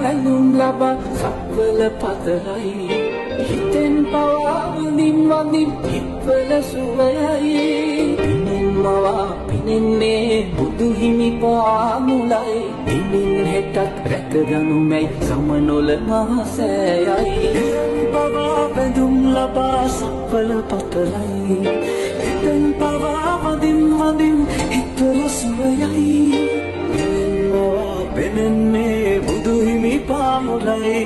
වැඳුම් ලබා සක්වල පතරයි හිතෙන් පවා වඳින් වඳින් හිත්වල සුවයයි පිනෙන් මවා පිනෙන්නේ බුදු හිමි පාමුලයි දිනින් හෙටත් රැකගනු මැයි සමනොල මහසෑයයි පවා වැඳුම් ලබා සක්වල පතරයි හිතෙන් පවා වඳින් වඳින් හිත්වල සුවයයි පෙනෙන්නේ බුදු හිමි පාමුලයි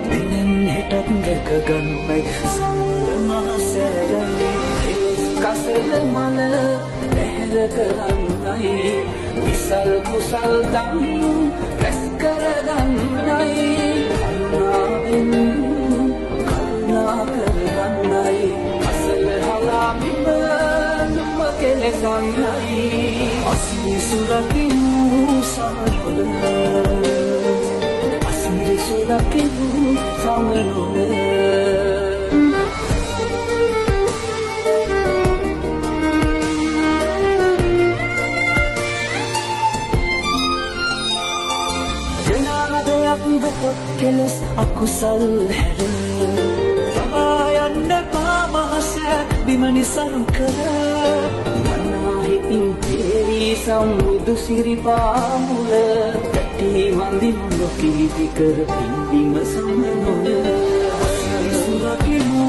දිනෙන් හෙටත් දැකගන්නයි සමල මහසෑයයි කසල මල පැහැර කරන්නයි විසල් කුසල් දම් රැස් කරගන්නයි කරුණාවෙන් කරුණා කරගන්නයි කසල හලා බිම නුම කෙලෙසන්නයි අසිරිසුරකිනු සමනොල අසිරිසුරකිනු සමනොල කෙලස් අකුසල් හැර සමායන්න පාමහස බිමනි සරු කර මනාහිතින් තේරී සම්බුදු සිරිපාමුල පැටි වඳින් නොකිලිපි කර පින්බිම Samanola අසිරිසුරකිනු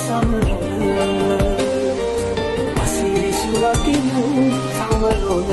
Samanola අසිරිසුරකිනු Samanola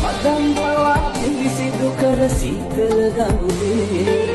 Adang bawa diri situ ke resik ke dalam